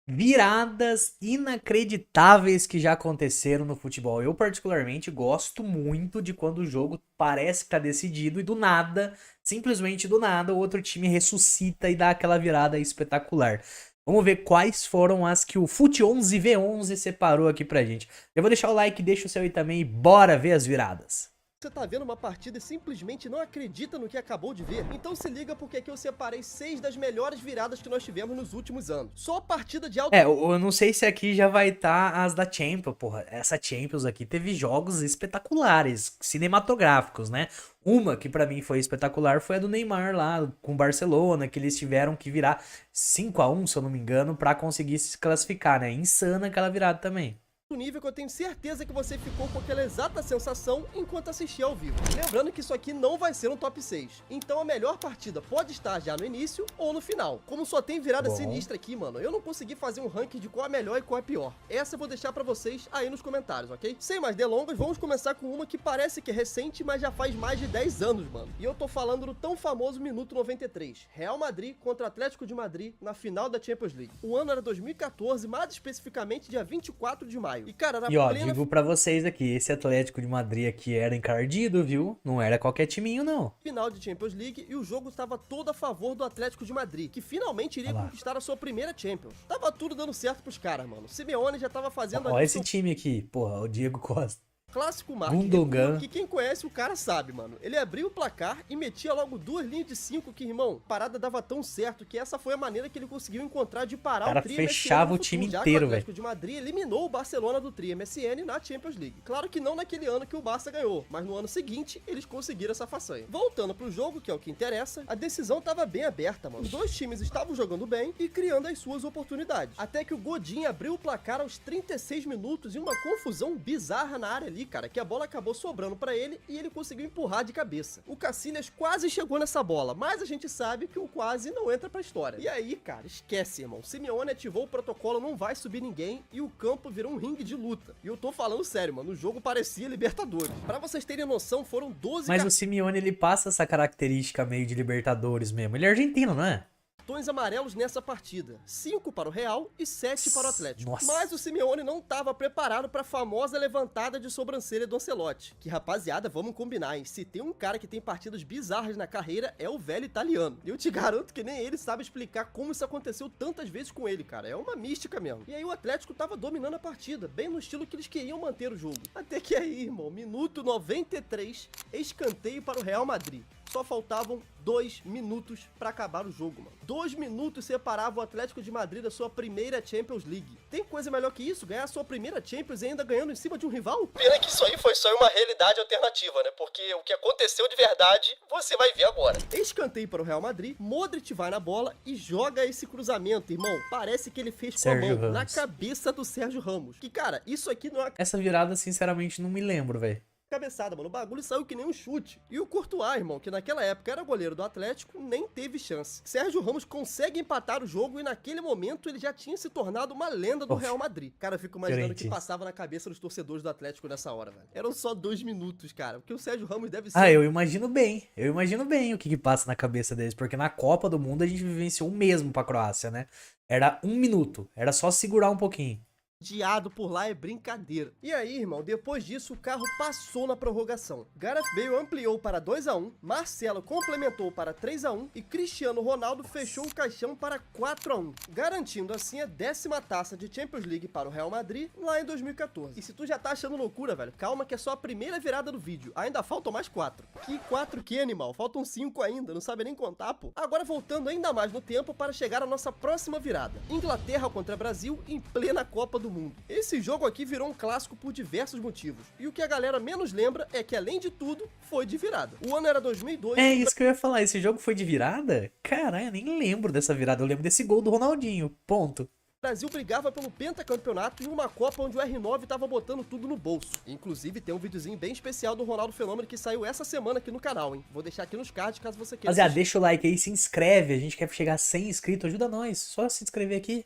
Viradas inacreditáveis que já aconteceram no futebol. Eu, particularmente, gosto muito de quando o jogo parece que tá decidido e do nada, simplesmente do nada, o outro time ressuscita e dá aquela virada espetacular. Vamos ver quais foram as que o Fute 11 V11 separou aqui pra gente. Eu vou deixar o like, deixa o seu aí também e bora ver as viradas. Você tá vendo uma partida e simplesmente não acredita no que acabou de ver? Então se liga porque aqui eu separei 6 das melhores viradas que nós tivemos nos últimos anos. Só partida de alto... Eu não sei se aqui já vai estar as da Champions, porra. Essa Champions aqui teve jogos espetaculares, cinematográficos, né? Uma que pra mim foi espetacular foi a do Neymar lá com o Barcelona, que eles tiveram que virar 5-1, se eu não me engano, pra conseguir se classificar, né? Insana aquela virada também. nível que eu tenho certeza que você ficou com aquela exata sensação enquanto assistia ao vivo. Lembrando que isso aqui não vai ser um top 6, então a melhor partida pode estar já no início ou no final. Como só tem virada sinistra aqui, mano, eu não consegui fazer um ranking de qual é melhor e qual é pior. Essa eu vou deixar pra vocês aí nos comentários, ok? Sem mais delongas, vamos começar com uma que parece que é recente, mas já faz mais de 10 anos, mano. E eu tô falando do tão famoso minuto 93, Real Madrid contra Atlético de Madrid na final da Champions League. O ano era 2014, mais especificamente dia 24 de maio. E, cara, E ó, digo pra vocês aqui, esse Atlético de Madrid aqui era encardido, viu? Não era qualquer timinho, não. Final de Champions League e o jogo estava todo a favor do Atlético de Madrid, que finalmente iria conquistar a sua primeira Champions. Tava tudo dando certo pros caras, mano. Simeone já tava fazendo... Ó esse time aqui, porra, o Diego Costa. Clássico marketing Gundogan, que quem conhece o cara sabe, mano. Ele abriu o placar e metia logo 2 linhas de 5 que, irmão, a parada dava tão certo que essa foi a maneira que ele conseguiu encontrar de parar cara o Tri fechava o time inteiro, velho. O Atlético de Madrid eliminou o Barcelona do Tri MSN na Champions League. Claro que não naquele ano que o Barça ganhou, mas no ano seguinte eles conseguiram essa façanha. Voltando pro jogo, que é o que interessa, a decisão tava bem aberta, mano. Os dois times estavam jogando bem e criando as suas oportunidades. Até que o Godin abriu o placar aos 36 minutos e uma confusão bizarra na área ali, cara, que a bola acabou sobrando pra ele e ele conseguiu empurrar de cabeça. O Cacilhas quase chegou nessa bola, mas a gente sabe que o quase não entra pra história. E aí, cara, esquece, irmão. Simeone ativou o protocolo, não vai subir ninguém e o campo virou um ringue de luta. E eu tô falando sério, mano, o jogo parecia Libertadores. Pra vocês terem noção, foram 12 Mas o Simeone, ele passa essa característica meio de Libertadores mesmo. Ele é argentino, não é? cartões amarelos nessa partida, 5 para o Real e 7 para o Atlético. Nossa. Mas o Simeone não estava preparado para a famosa levantada de sobrancelha do Ancelotti. Que, rapaziada, vamos combinar, hein? Se tem um cara que tem partidas bizarras na carreira, é o velho italiano. E eu te garanto que nem ele sabe explicar como isso aconteceu tantas vezes com ele, cara. É uma mística mesmo. E aí o Atlético tava dominando a partida, bem no estilo que eles queriam manter o jogo. Até que aí, irmão, minuto 93, escanteio para o Real Madrid. Só faltavam 2 minutos para acabar o jogo, mano. 2 minutos separavam o Atlético de Madrid da sua primeira Champions League. Tem coisa melhor que isso? Ganhar a sua primeira Champions e ainda ganhando em cima de um rival? Pena que isso aí foi só uma realidade alternativa, né? Porque o que aconteceu de verdade, você vai ver agora. Escanteio para o Real Madrid, Modric vai na bola e joga esse cruzamento, irmão. Parece que ele fez com a mão na cabeça do Sérgio Ramos. Que, cara, isso aqui não é... Essa virada, sinceramente, não me lembro, velho. Cabeçada, mano. O bagulho saiu que nem um chute. E o Courtois, irmão, que naquela época era goleiro do Atlético, nem teve chance. Sérgio Ramos consegue empatar o jogo e naquele momento ele já tinha se tornado uma lenda do Real Madrid. Cara, eu fico imaginando o que passava na cabeça dos torcedores do Atlético nessa hora, velho. Eram só 2 minutos, cara. Porque o Sérgio Ramos deve ser... eu imagino bem. Eu imagino bem o que passa na cabeça deles. Porque na Copa do Mundo a gente vivenciou o mesmo pra Croácia, né? Era 1 minuto. Era só segurar um pouquinho. Diado por lá é brincadeira. E aí, irmão, depois disso o carro passou na prorrogação. Gareth Bale ampliou para 2-1, Marcelo complementou para 3-1 e Cristiano Ronaldo fechou o caixão para 4-1, garantindo assim a 10ª taça de Champions League para o Real Madrid lá em 2014. E se tu já tá achando loucura, velho, calma que é só a primeira virada do vídeo, ainda faltam mais 4. Que 4 que, animal? Faltam 5 ainda, não sabe nem contar, pô. Agora voltando ainda mais no tempo para chegar à nossa próxima virada. Inglaterra contra Brasil em plena Copa do Mundo. Esse jogo aqui virou um clássico por diversos motivos. E o que a galera menos lembra é que, além de tudo, foi de virada. O ano era 2002... É isso que eu ia falar. Esse jogo foi de virada? Caralho, eu nem lembro dessa virada. Eu lembro desse gol do Ronaldinho. Ponto. O Brasil brigava pelo pentacampeonato em uma Copa onde o R9 tava botando tudo no bolso. Inclusive, tem um videozinho bem especial do Ronaldo Fenômeno que saiu essa semana aqui no canal, hein? Vou deixar aqui nos cards caso você queira. Rapaziada, deixa o like aí, se inscreve. A gente quer chegar a 100 inscritos. Ajuda nós. Só se inscrever aqui.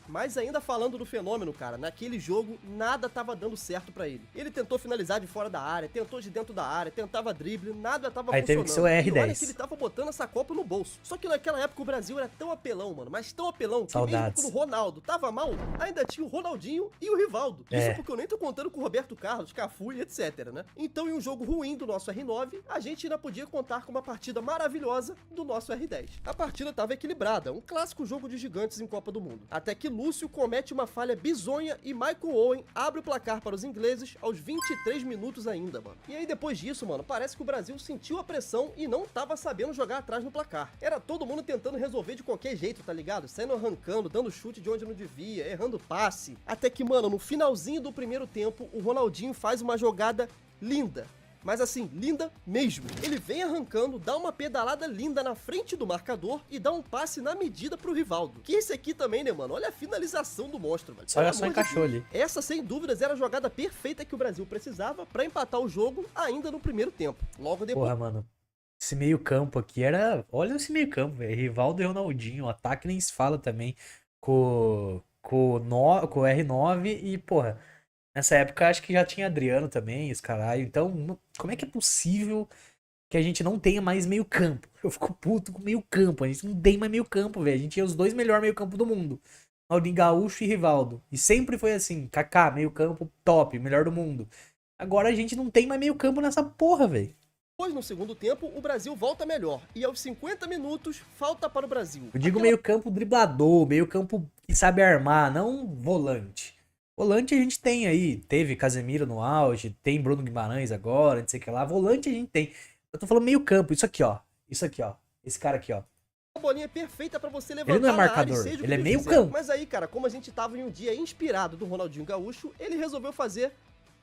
Mas ainda falando do fenômeno, cara, naquele jogo nada tava dando certo pra ele. Ele tentou finalizar de fora da área, tentou de dentro da área, tentava drible, nada tava Aí funcionando. teve que ser o R10. E olha que ele tava botando essa Copa no bolso. Só que naquela época o Brasil era tão apelão, mano, mas tão apelão que Saudades. mesmo quando o Ronaldo tava mal, ainda tinha o Ronaldinho e o Rivaldo. Isso porque eu nem tô contando com o Roberto Carlos, Cafu e etc, né? Então em um jogo ruim do nosso R9, a gente ainda podia contar com uma partida maravilhosa do nosso R10. A partida tava equilibrada, um clássico jogo de gigantes em Copa do Mundo. Até que Lúcio comete uma falha bizonha e Michael Owen abre o placar para os ingleses aos 23 minutos ainda, mano. E aí depois disso, mano, parece que o Brasil sentiu a pressão e não tava sabendo jogar atrás no placar. Era todo mundo tentando resolver de qualquer jeito, tá ligado? Saindo arrancando, dando chute de onde não devia, errando passe. Até que, mano, no finalzinho do primeiro tempo, o Ronaldinho faz uma jogada linda. Mas assim, linda mesmo. Ele vem arrancando, dá uma pedalada linda na frente do marcador e dá um passe na medida pro Rivaldo. Que esse aqui também, né, mano? Olha a finalização do monstro, velho. Só encaixou ali. Essa, sem dúvidas, era a jogada perfeita que o Brasil precisava pra empatar o jogo ainda no primeiro tempo. Logo depois... Porra, mano. Esse meio campo aqui era... Olha esse meio campo, velho. Rivaldo e Ronaldinho. O ataque nem se fala também com o R9 e, porra... Nessa época, acho que já tinha Adriano também, os caralho. Então, como é que é possível que a gente não tenha mais meio campo? Eu fico puto com meio campo. A gente não tem mais meio campo, velho. A gente tinha os dois melhores meio campo do mundo. Ronaldinho Gaúcho e Rivaldo. E sempre foi assim. Kaká, meio campo top, melhor do mundo. Agora a gente não tem mais meio campo nessa porra, velho. Depois, no segundo tempo, o Brasil volta melhor. E aos 50 minutos, falta para o Brasil. Eu digo meio campo driblador, meio campo que sabe armar, não volante. Volante a gente tem aí, teve Casemiro no auge, tem Bruno Guimarães agora, não sei o que lá. Volante a gente tem. Eu tô falando meio campo, isso aqui, ó. Esse cara aqui, ó. A bolinha perfeita pra você levantar. Ele não é na área, marcador, seja o ele é que meio quiser. campo. Mas aí, cara, como a gente tava em um dia inspirado do Ronaldinho Gaúcho, ele resolveu fazer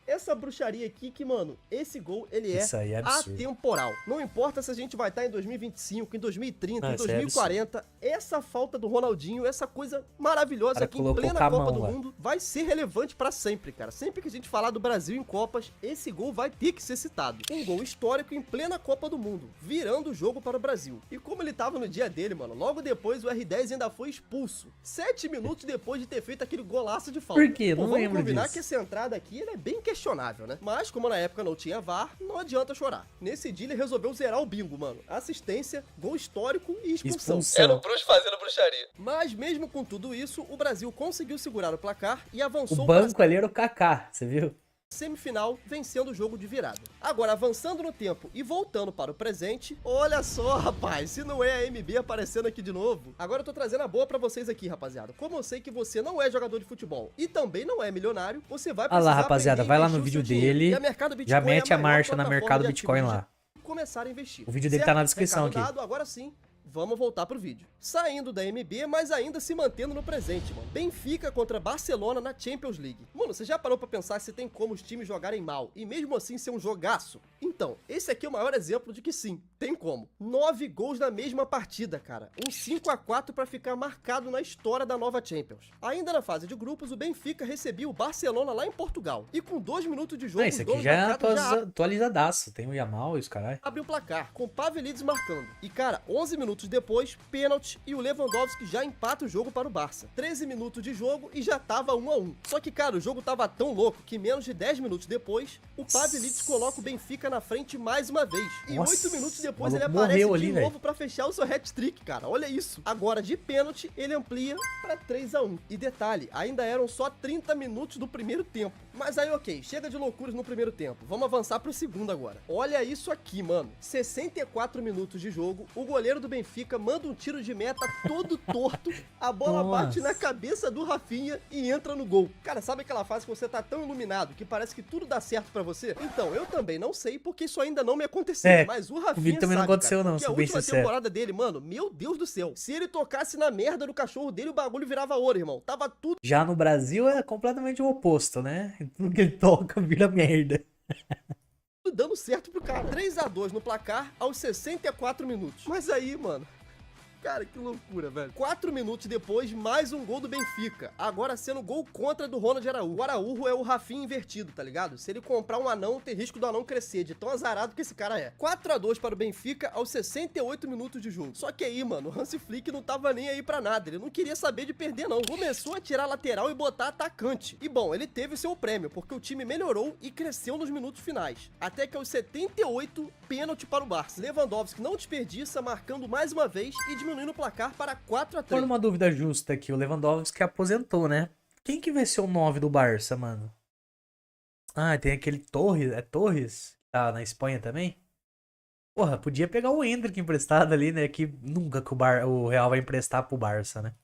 essa bruxaria aqui que, mano, esse gol, ele Isso aí é absurdo. atemporal. Não importa se a gente vai estar em 2025, em 2030, Não, em isso aí é 2040, essa falta do Ronaldinho, essa coisa maravilhosa Cara, aqui em colocou plena com a Copa mão do lá. Mundo, vai ser relevante pra sempre, cara. Sempre que a gente falar do Brasil em Copas, esse gol vai ter que ser citado. Um gol histórico em plena Copa do Mundo, virando o jogo para o Brasil. E como ele tava no dia dele, mano, logo depois o R10 ainda foi expulso. 7 minutos depois de ter feito aquele golaço de falta. Por quê? Não vamos lembro combinar disso. que essa entrada aqui ela é bem questionável, né? Mas como na época não tinha VAR, não adianta chorar. Nesse dia ele resolveu zerar o bingo, mano. Assistência, gol histórico e expulsão. Expulsão. Era um bruxo fazendo bruxaria. Mas mesmo com tudo isso, o Brasil conseguiu segurar o placar e avançou O para banco ali era o Kaká, você viu? semifinal, vencendo o jogo de virada. Agora, avançando no tempo e voltando para o presente, olha só, rapaz, se não é a MB aparecendo aqui de novo. Agora eu tô trazendo a boa pra vocês aqui, rapaziada. Como eu sei que você não é jogador de futebol e também não é milionário, você vai precisar Olha lá, rapaziada, aprender vai a lá no investir o vídeo seu dinheiro. dele, E a Mercado Bitcoin já mete é a maior marcha na plataforma Mercado de Bitcoin ativos lá. de começar a investir. O vídeo dele tá na descrição Recado aqui. dado, agora sim. Vamos voltar pro vídeo. Saindo da MB, mas ainda se mantendo no presente, mano. Benfica contra Barcelona na Champions League. Mano, você já parou pra pensar se tem como os times jogarem mal e mesmo assim ser um jogaço? Então, esse aqui é o maior exemplo de que sim, tem como. 9 gols na mesma partida, cara. Um 5-4 pra ficar marcado na história da nova Champions. Ainda na fase de grupos, o Benfica recebia o Barcelona lá em Portugal. E com 2 minutos de jogo, Isso os aqui donos já é da casa atualizadaço. Tem o Yamal e os caralho. abre o placar, com Pavlidis marcando. E cara, 11 minutos depois, pênalti e o Lewandowski já empata o jogo para o Barça. 13 minutos de jogo e já tava 1-1. Só que cara, o jogo tava tão louco que menos de 10 minutos depois, o Pavlidis coloca o Benfica na frente mais uma vez. E Nossa, 8 minutos depois o ele maluco aparece morreu de ali, novo pra fechar o seu hat-trick, cara. Olha isso. Agora de pênalti, ele amplia pra 3-1. E detalhe, ainda eram só 30 minutos do primeiro tempo. Mas aí ok, chega de loucuras no primeiro tempo. Vamos avançar pro segundo agora. Olha isso aqui, mano. 64 minutos de jogo, o goleiro do Benfica manda um tiro de meta todo torto, a bola bate na cabeça do Rafinha e entra no gol. Cara, sabe aquela fase que você tá tão iluminado que parece que tudo dá certo pra você? Então, eu também não sei porque isso ainda não me aconteceu, mas o Rafinha comigo também sabe, não aconteceu cara, não, porque a sou bem última sincero. temporada dele, mano, meu Deus do céu. Se ele tocasse na merda do cachorro dele, o bagulho virava ouro, irmão. Tava tudo Já no Brasil é completamente o oposto, né? Tudo que ele toca vira merda. dando certo pro cara. 3-2 no placar aos 64 minutos. Mas aí, mano, Cara, que loucura, velho. 4 minutos depois, mais um gol do Benfica. Agora sendo gol contra do Ronald Araújo. O Araújo é o Rafinha invertido, tá ligado? Se ele comprar um anão, tem risco do anão crescer, de tão azarado que esse cara é. 4-2 para o Benfica aos 68 minutos de jogo. Só que aí, mano, o Hansi Flick não tava nem aí pra nada. Ele não queria saber de perder, não. Começou a tirar lateral e botar atacante. E bom, ele teve seu prêmio, porque o time melhorou e cresceu nos minutos finais. Até que aos 78, pênalti para o Barça. Lewandowski não desperdiça, marcando mais uma vez e diminuindo o placar para 4-3. Por uma dúvida justa aqui, o Lewandowski aposentou, né? Quem que vai ser o 9 do Barça, mano? Ah, tem aquele Torres, é Torres? Tá na Espanha também? Porra, podia pegar o Endrick emprestado ali, né? Que nunca que o Real vai emprestar pro Barça, né?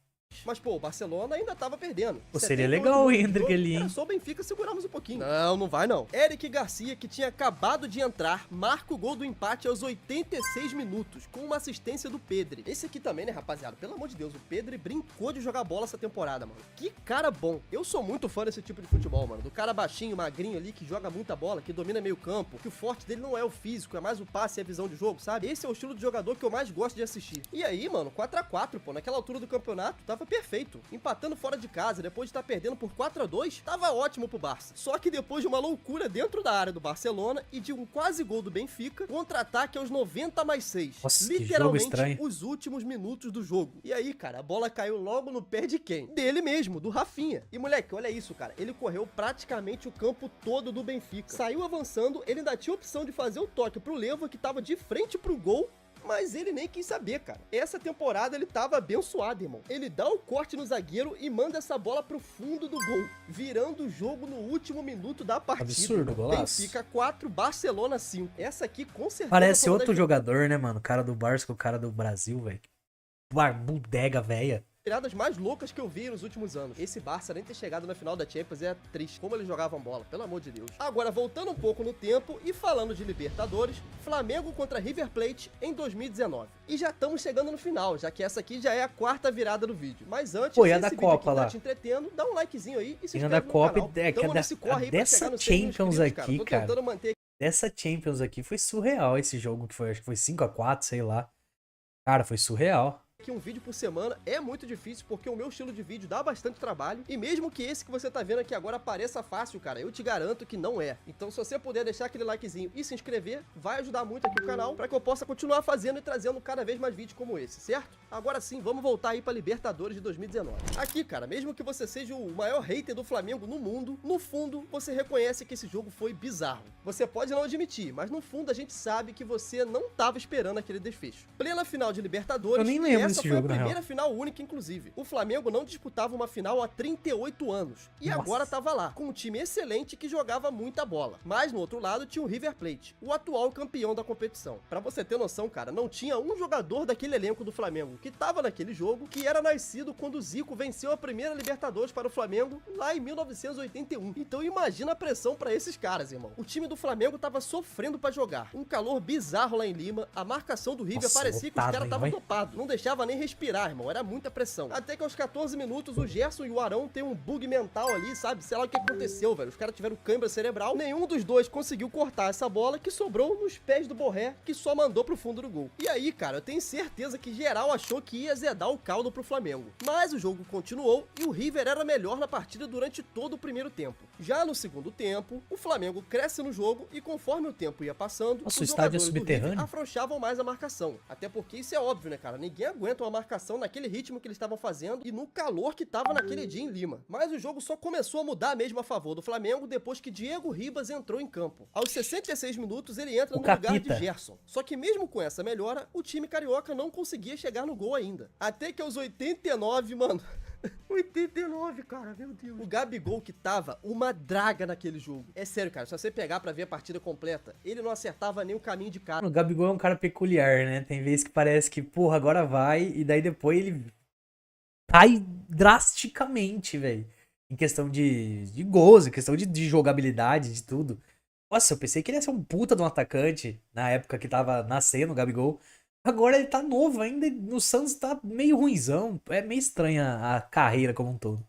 Mas, pô, o Barcelona ainda tava perdendo. Pô, seria legal o Endrick ali, hein? Era só o Benfica segurarmos um pouquinho. Não, não vai não. Eric Garcia, que tinha acabado de entrar, marca o gol do empate aos 86 minutos, com uma assistência do Pedri. Esse aqui também, né, rapaziada? Pelo amor de Deus, o Pedri brincou de jogar bola essa temporada, mano. Que cara bom. Eu sou muito fã desse tipo de futebol, mano. Do cara baixinho, magrinho ali, que joga muita bola, que domina meio campo, que o forte dele não é o físico, é mais o passe e a visão de jogo, sabe? Esse é o estilo de jogador que eu mais gosto de assistir. E aí, mano, 4-4, pô, naquela altura do campeonato, tava perfeito. Empatando fora de casa, depois de estar perdendo por 4-2, tava ótimo pro Barça. Só que depois de uma loucura dentro da área do Barcelona e de um quase gol do Benfica, contra-ataque aos 90+6. Nossa, literalmente que jogo os últimos minutos do jogo. E aí, cara, a bola caiu logo no pé de quem? Dele mesmo, do Rafinha. E moleque, olha isso, cara. Ele correu praticamente o campo todo do Benfica. Saiu avançando, ele ainda tinha a opção de fazer o toque pro Lewa, que tava de frente pro gol, mas ele nem quis saber, cara. Essa temporada ele tava abençoado, irmão. Ele dá o corte no zagueiro e manda essa bola pro fundo do gol, virando o jogo no último minuto da partida. Absurdo, golaço. Benfica 4, Barcelona 5. Essa aqui com certeza... Parece outro jogador, né, mano? O cara do Barça com o cara do Brasil, velho. Bodega, velha. Tiradas mais loucas que eu vi nos últimos anos. Esse Barça nem ter chegado na final da Champions é triste. Como eles jogavam bola, pelo amor de Deus. Agora, voltando um pouco no tempo e falando de Libertadores, Flamengo contra River Plate em 2019. E já estamos chegando no final, já que essa aqui já é a quarta virada do vídeo. Mas antes, pô, se e a esse da vídeo Copa aqui tá lá? te entretendo, dá um likezinho aí e se Tem a inscreve da no Copa, canal. é que Tamo a nesse corre aí pra dessa chegar nos 100 mil Champions inscritos, cara. aqui, Tô cara. tentando manter... Dessa Champions aqui foi surreal esse jogo que foi, acho que foi 5-4, sei lá. Cara, foi surreal. Que um vídeo por semana é muito difícil, porque o meu estilo de vídeo dá bastante trabalho, e mesmo que esse que você tá vendo aqui agora pareça fácil, cara, eu te garanto que não é. Então se você puder deixar aquele likezinho e se inscrever, vai ajudar muito aqui o canal, pra que eu possa continuar fazendo e trazendo cada vez mais vídeos como esse, certo? Agora sim, vamos voltar aí pra Libertadores de 2019. Aqui, cara, mesmo que você seja o maior hater do Flamengo no mundo, no fundo, você reconhece que esse jogo foi bizarro. Você pode não admitir, mas no fundo a gente sabe que você não tava esperando aquele desfecho. Plena final de Libertadores, Eu nem lembro essa desse foi jogo, a na primeira final única, inclusive. O Flamengo não disputava uma final há 38 anos. E Nossa. agora tava lá, com um time excelente que jogava muita bola. Mas no outro lado tinha o River Plate, o atual campeão da competição. Pra você ter noção, cara, não tinha um jogador daquele elenco do Flamengo que tava naquele jogo que era nascido quando o Zico venceu a primeira Libertadores para o Flamengo lá em 1981. Então imagina a pressão pra esses caras, irmão. O time do Flamengo tava sofrendo pra jogar. Um calor bizarro lá em Lima, a marcação do River Nossa, parecia que os lotado, caras hein, estavam vai? dopados. Não deixava nem respirar, irmão. Era muita pressão. Até que aos 14 minutos, o Gerson e o Arão tem um bug mental ali, sabe? Sei lá o que aconteceu, velho. Os caras tiveram cãibra cerebral. Nenhum dos dois conseguiu cortar essa bola que sobrou nos pés do Borré, que só mandou pro fundo do gol. E aí, cara, eu tenho certeza que geral achou que ia zedar o caldo pro Flamengo. Mas o jogo continuou e o River era melhor na partida durante todo o primeiro tempo. Já no segundo tempo, o Flamengo cresce no jogo e conforme o tempo ia passando, Nossa, os o estádio é jogadores do subterrâneo? River afrouxavam mais a marcação. Até porque isso é óbvio, né, cara? Ninguém aguenta uma marcação naquele ritmo que eles estavam fazendo e no calor que tava naquele dia em Lima. Mas o jogo só começou a mudar mesmo a favor do Flamengo depois que Diego Ribas entrou em campo. Aos 66 minutos, ele entra no lugar de Gerson. Só que mesmo com essa melhora, o time carioca não conseguia chegar no gol ainda. Até que aos 89, mano... 89, cara, meu Deus. O Gabigol que tava uma draga naquele jogo. É sério, cara, se você pegar pra ver a partida completa, ele não acertava nem o caminho de casa. O Gabigol é um cara peculiar, né? Tem vezes que parece que, porra, agora vai, e daí depois ele cai drasticamente, velho. Em questão de gols, em questão de jogabilidade, de tudo. Nossa, eu pensei que ele ia ser um puta de um atacante na época que tava nascendo o Gabigol. Agora ele tá novo ainda e no Santos tá meio ruinzão. É meio estranha a carreira como um todo.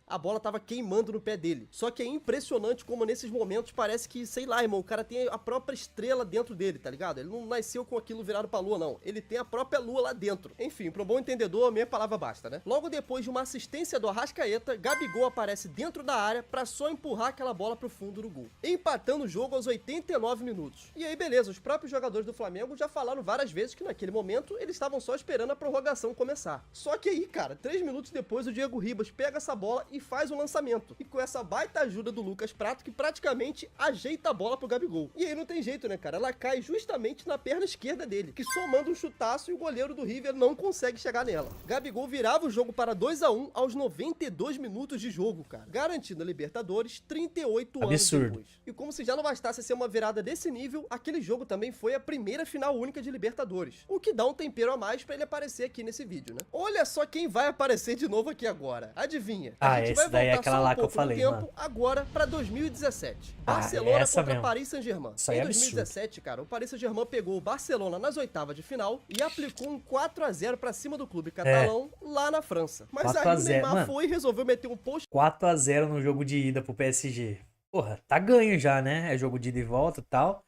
a bola tava queimando no pé dele. Só que é impressionante como nesses momentos parece que, sei lá, irmão, o cara tem a própria estrela dentro dele, tá ligado? Ele não nasceu com aquilo virado pra lua, não. Ele tem a própria lua lá dentro. Enfim, pro bom entendedor, a minha palavra basta, né? Logo depois de uma assistência do Arrascaeta, Gabigol aparece dentro da área pra só empurrar aquela bola pro fundo do gol, empatando o jogo aos 89 minutos. E aí, beleza, os próprios jogadores do Flamengo já falaram várias vezes que naquele momento eles estavam só esperando a prorrogação começar. Só que aí, cara, 3 minutos depois o Diego Ribas pega essa bola e faz o lançamento. E com essa baita ajuda do Lucas Prato, que praticamente ajeita a bola pro Gabigol. E aí não tem jeito, né, cara? Ela cai justamente na perna esquerda dele, que só manda um chutaço e o goleiro do River não consegue chegar nela. Gabigol virava o jogo para 2-1 aos 92 minutos de jogo, cara, garantindo a Libertadores 38 anos depois. E como se já não bastasse ser uma virada desse nível, aquele jogo também foi a primeira final única de Libertadores, o que dá um tempero a mais pra ele aparecer aqui nesse vídeo, né? Olha só quem vai aparecer de novo aqui agora. Adivinha? A gente vai daí é aquela lá que eu falei, mano. Agora pra 2017. Barcelona contra mesmo. Paris Saint-Germain. Em 2017, cara, o Paris Saint-Germain pegou o Barcelona nas oitavas de final e aplicou um 4-0 pra cima do clube catalão lá na França. Mas aí o Neymar foi e resolveu meter um post 4-0 no jogo de ida pro PSG. Porra, tá ganho já, né? É jogo de ida e volta e tal.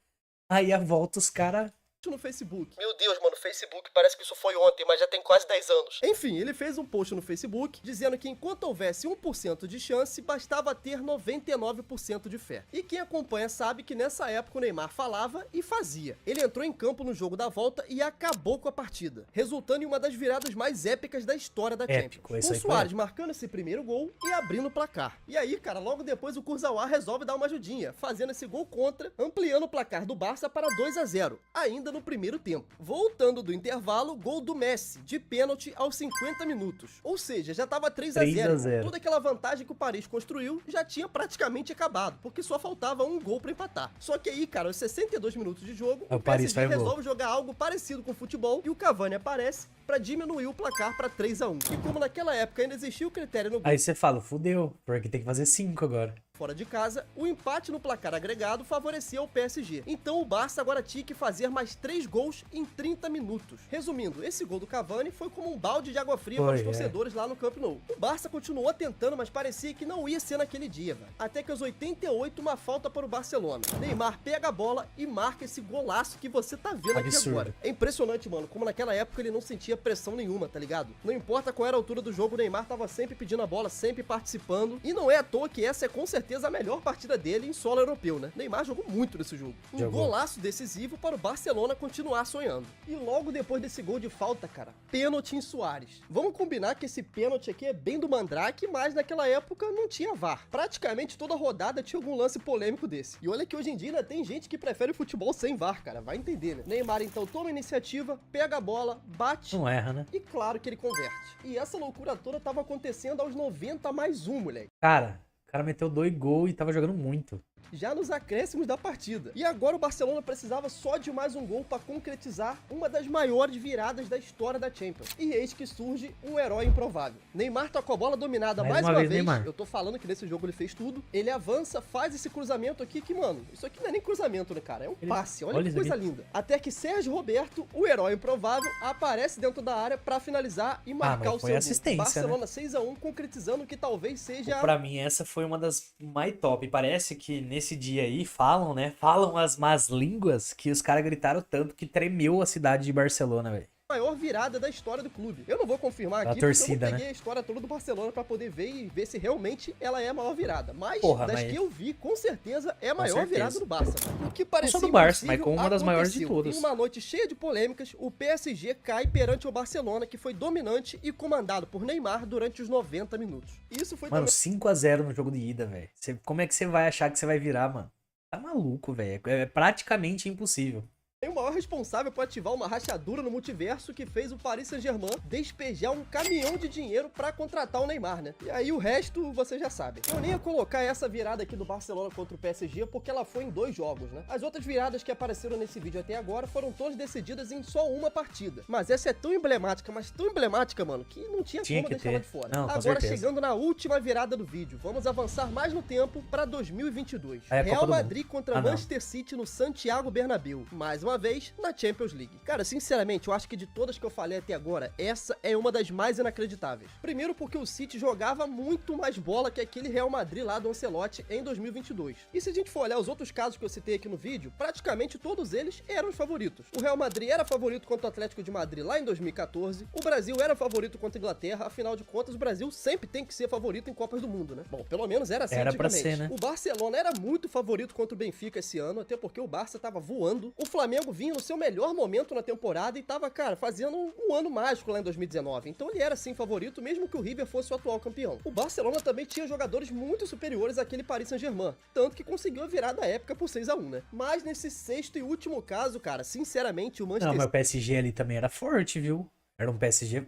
Aí a volta os caras... no Facebook. Meu Deus, mano, Facebook parece que isso foi ontem, mas já tem quase 10 anos. Enfim, ele fez um post no Facebook dizendo que enquanto houvesse 1% de chance, bastava ter 99% de fé. E quem acompanha sabe que nessa época o Neymar falava e fazia. Ele entrou em campo no jogo da volta e acabou com a partida, resultando em uma das viradas mais épicas da história da Champions. Com o Suárez marcando esse primeiro gol e abrindo o placar. E aí, cara, logo depois o Kurzawa resolve dar uma ajudinha, fazendo esse gol contra, ampliando o placar do Barça para 2-0, ainda no primeiro tempo. Voltando do intervalo, gol do Messi, de pênalti aos 50 minutos. Ou seja, já tava 3-0. Toda aquela vantagem que o Paris construiu já tinha praticamente acabado, porque só faltava um gol pra empatar. Só que aí, cara, aos 62 minutos de jogo, o PSG resolve jogar algo parecido com o futebol e o Cavani aparece pra diminuir o placar pra 3-1. E como naquela época ainda existia o critério no gol... Aí você fala, fudeu, porque tem que fazer 5 agora. Fora de casa, o empate no placar agregado favorecia o PSG. Então o Barça agora tinha que fazer mais 3 gols em 30 minutos. Resumindo, esse gol do Cavani foi como um balde de água fria para os torcedores lá no Camp Nou. O Barça continuou tentando, mas parecia que não ia ser naquele dia, velho. Até que aos 88, uma falta para o Barcelona. Neymar pega a bola e marca esse golaço que você tá vendo aqui agora. É impressionante, mano, como naquela época ele não sentia pressão nenhuma, tá ligado? Não importa qual era a altura do jogo, o Neymar tava sempre pedindo a bola, sempre participando. E não é à toa que essa é com certeza a melhor partida dele em solo europeu, né? Neymar jogou muito nesse jogo. Um golaço decisivo para o Barcelona continuar sonhando. E logo depois desse gol de falta, cara, pênalti em Suárez. Vamos combinar que esse pênalti aqui é bem do Mandrake, mas naquela época não tinha VAR. Praticamente toda rodada tinha algum lance polêmico desse. E olha que hoje em dia ainda tem gente que prefere o futebol sem VAR, cara. Vai entender, né? Neymar então toma a iniciativa, pega a bola, bate. Não erra, né? E claro que ele converte. E essa loucura toda tava acontecendo aos 90 mais 1, moleque. O cara meteu 2 gols e tava jogando muito. Já nos acréscimos da partida. E agora o Barcelona precisava só de mais um gol para concretizar uma das maiores viradas da história da Champions. E eis que surge um herói improvável. Neymar tá com a bola dominada mais uma vez. Eu tô falando que nesse jogo ele fez tudo. Ele avança, faz esse cruzamento aqui que, mano, isso aqui não é nem cruzamento, né, cara? É um passe. Olha que coisa linda. Até que Sérgio Roberto, o herói improvável, aparece dentro da área para finalizar e marcar o seu gol. Barcelona 6-1, concretizando o que talvez seja... Pra mim, essa foi uma das mais top. Parece que nesse dia aí falam, né? Falam as más línguas que os caras gritaram tanto que tremeu a cidade de Barcelona, velho. Maior virada da história do clube. Eu não vou confirmar aqui, torcida, porque eu não peguei a história toda do Barcelona pra poder ver e ver se realmente ela é a maior virada. Mas das que eu vi, com certeza é a maior virada do Barça. O que parecia não só do Barça, mas como uma das maiores de todas. Em uma noite cheia de polêmicas, o PSG cai perante o Barcelona, que foi dominante e comandado por Neymar durante os 90 minutos. Isso foi... Mano, 5-0 no jogo de ida, velho. Como é que você vai achar que você vai virar, mano? Tá maluco, velho. É praticamente impossível. Tem o maior responsável por ativar uma rachadura no multiverso que fez o Paris Saint-Germain despejar um caminhão de dinheiro pra contratar o Neymar, né? E aí o resto você já sabe. Eu nem ia colocar essa virada aqui do Barcelona contra o PSG porque ela foi em 2 jogos, né? As outras viradas que apareceram nesse vídeo até agora foram todas decididas em só uma partida. Mas essa é tão emblemática, mas tão emblemática, mano, que não tinha como deixar ela de fora. Não, agora chegando na última virada do vídeo, vamos avançar mais no tempo pra 2022. Real Madrid contra Manchester City no Santiago Bernabéu. Mais uma vez, depois na Champions League. Cara, sinceramente, eu acho que de todas que eu falei até agora, essa é uma das mais inacreditáveis. Primeiro porque o City jogava muito mais bola que aquele Real Madrid lá do Ancelotti em 2022. E se a gente for olhar os outros casos que eu citei aqui no vídeo, praticamente todos eles eram os favoritos. O Real Madrid era favorito contra o Atlético de Madrid lá em 2014, o Brasil era favorito contra a Inglaterra, afinal de contas o Brasil sempre tem que ser favorito em Copas do Mundo, né? Bom, pelo menos era assim Era pra antigamente. ser, né? O Barcelona era muito favorito contra o Benfica esse ano, até porque o Barça tava voando. O Flamengo vinha no seu melhor momento na temporada e tava, cara, fazendo um ano mágico lá em 2019. Então ele era sim favorito, mesmo que o River fosse o atual campeão. O Barcelona também tinha jogadores muito superiores àquele Paris Saint-Germain, tanto que conseguiu a virada épica por 6-1, né? Mas nesse sexto e último caso, cara, sinceramente o Não, Manchester mas o PSG ali também era forte, viu? Era um PSG,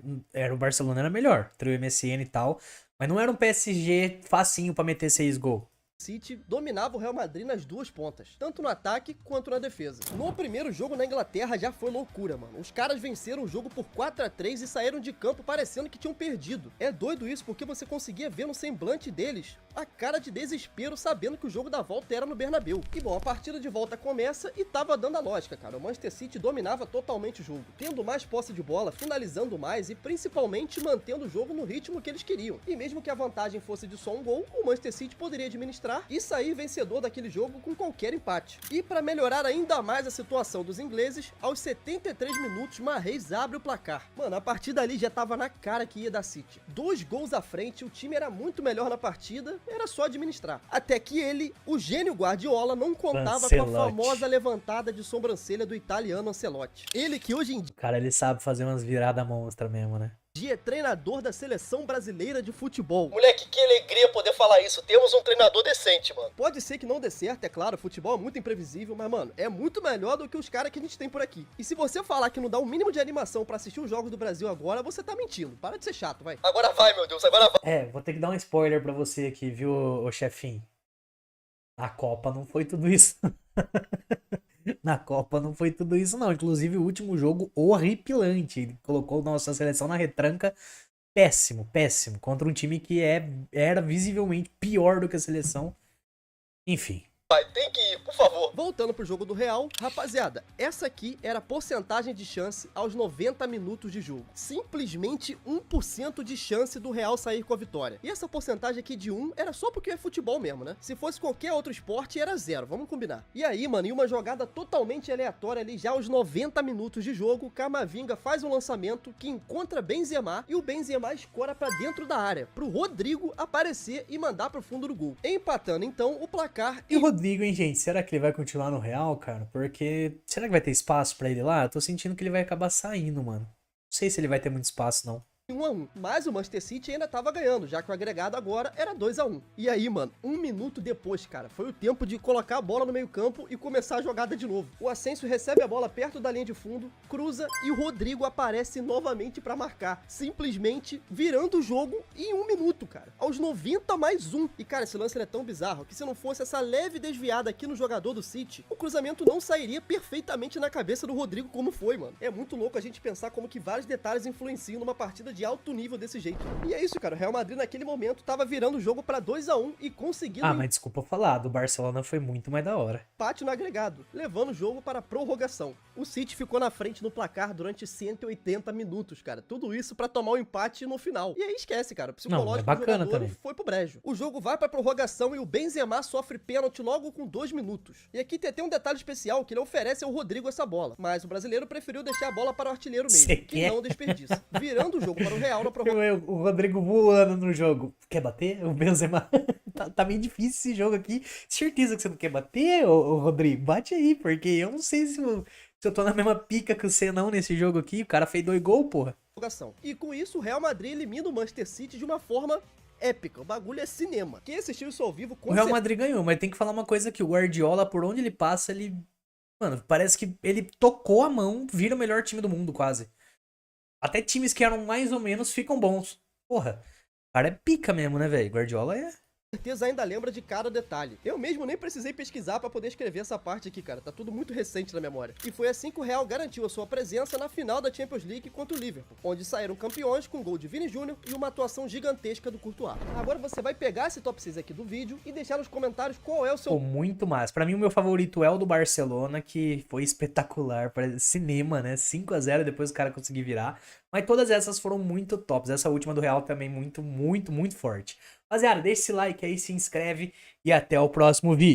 o Barcelona era melhor, trio MSN e tal, mas não era um PSG facinho pra meter 6 gols. City dominava o Real Madrid nas duas pontas, tanto no ataque quanto na defesa. No primeiro jogo na Inglaterra já foi loucura, mano. Os caras venceram o jogo por 4-3 e saíram de campo parecendo que tinham perdido. É doido isso porque você conseguia ver no semblante deles a cara de desespero sabendo que o jogo da volta era no Bernabéu. E bom, a partida de volta começa e tava dando a lógica, cara. O Manchester City dominava totalmente o jogo, tendo mais posse de bola, finalizando mais e principalmente mantendo o jogo no ritmo que eles queriam. E mesmo que a vantagem fosse de só um gol, o Manchester City poderia administrar e sair vencedor daquele jogo com qualquer empate. E para melhorar ainda mais a situação dos ingleses, aos 73 minutos, Mahrez abre o placar. Mano, a partida ali já tava na cara que ia dar City. 2 gols à frente, o time era muito melhor na partida, era só administrar. Até que ele, o gênio Guardiola, não contava com a famosa levantada de sobrancelha do italiano Ancelotti. Ele que hoje em Cara, ele sabe fazer umas viradas monstras mesmo, né? dia é treinador da seleção brasileira de futebol. Moleque, que alegria poder falar isso. Temos um treinador decente, mano. Pode ser que não dê certo, é claro, futebol é muito imprevisível, mas, mano, é muito melhor do que os caras que a gente tem por aqui. E se você falar que não dá um mínimo de animação pra assistir os jogos do Brasil agora, você tá mentindo. Para de ser chato, vai. Agora vai, meu Deus, agora vai. É, vou ter que dar um spoiler pra você aqui, viu, ô chefinho? A Copa não foi tudo isso. Na Copa não foi tudo isso, não. Inclusive, o último jogo horripilante. Ele colocou nossa seleção na retranca. Péssimo, péssimo. Contra um time que era visivelmente pior do que a seleção. Enfim. Vai, tem que ir, por favor. Voltando pro jogo do Real, rapaziada, essa aqui era a porcentagem de chance aos 90 minutos de jogo. Simplesmente 1% de chance do Real sair com a vitória. E essa porcentagem aqui de 1 era só porque é futebol mesmo, né? Se fosse qualquer outro esporte, era 0, vamos combinar. E aí, mano, em uma jogada totalmente aleatória ali, já aos 90 minutos de jogo, Camavinga faz um lançamento que encontra Benzema e o Benzema escora pra dentro da área, pro Rodrigo aparecer e mandar pro fundo do gol. Empatando, então, o placar E o Rodrigo, hein, gente? Será que ele vai continuar no Real, cara? Porque será que vai ter espaço pra ele lá? Eu tô sentindo que ele vai acabar saindo, mano. Não sei se ele vai ter muito espaço, não. 1-1, mas o Manchester City ainda tava ganhando, já que o agregado agora era 2-1. E aí, mano, 1 minuto depois, cara, foi o tempo de colocar a bola no meio campo e começar a jogada de novo. O Asensio recebe a bola perto da linha de fundo, cruza e o Rodrigo aparece novamente pra marcar, simplesmente virando o jogo em 1 minuto, cara. Aos 90 mais 1. E, cara, esse lance é tão bizarro que se não fosse essa leve desviada aqui no jogador do City, o cruzamento não sairia perfeitamente na cabeça do Rodrigo como foi, mano. É muito louco a gente pensar como que vários detalhes influenciam numa partida de alto nível desse jeito. E é isso, cara. O Real Madrid naquele momento tava virando o jogo pra 2-1 e conseguindo mas desculpa falar, do Barcelona foi muito mais da hora. empate no agregado, levando o jogo para a prorrogação. O City ficou na frente no placar durante 180 minutos, cara. Tudo isso pra tomar o empate no final. E aí esquece, cara. O psicológico é bacana do jogador também. foi pro brejo. O jogo vai pra prorrogação e o Benzema sofre pênalti logo com 2 minutos. E aqui tem até um detalhe especial que ele oferece ao Rodrigo essa bola, mas o brasileiro preferiu deixar a bola para o artilheiro mesmo, Cê que quer? não desperdiça. Virando o jogo para o Real na prorrogação. O Rodrigo voando no jogo. Quer bater? O Benzema. tá meio difícil esse jogo aqui. Certeza que você não quer bater, ô Rodrigo? Bate aí, porque eu não sei se eu tô na mesma pica que você não nesse jogo aqui. O cara fez 2 gols, porra. E com isso, o Real Madrid elimina o Manchester City de uma forma épica. O bagulho é cinema. Quem assistiu isso ao vivo, com O Real Madrid ganhou, mas tem que falar uma coisa aqui. O Guardiola, por onde ele passa, ele... Mano, parece que ele tocou a mão, vira o melhor time do mundo, quase. Até times que eram mais ou menos ficam bons. Porra, o cara é pica mesmo, né, velho? Guardiola é certeza ainda lembra de cada detalhe. Eu mesmo nem precisei pesquisar pra poder escrever essa parte aqui, cara. Tá tudo muito recente na memória. E foi assim que o Real garantiu a sua presença na final da Champions League contra o Liverpool, onde saíram campeões com um gol de Vini Júnior e uma atuação gigantesca do Courtois. Agora você vai pegar esse top 6 aqui do vídeo e deixar nos comentários qual é o seu... Pô, muito massa. Pra mim, o meu favorito é o do Barcelona, que foi espetacular. Parece cinema, né? 5-0 depois o cara conseguir virar. Mas todas essas foram muito tops. Essa última do Real também muito, muito, muito forte. Rapaziada, deixa esse like aí, se inscreve e até o próximo vídeo.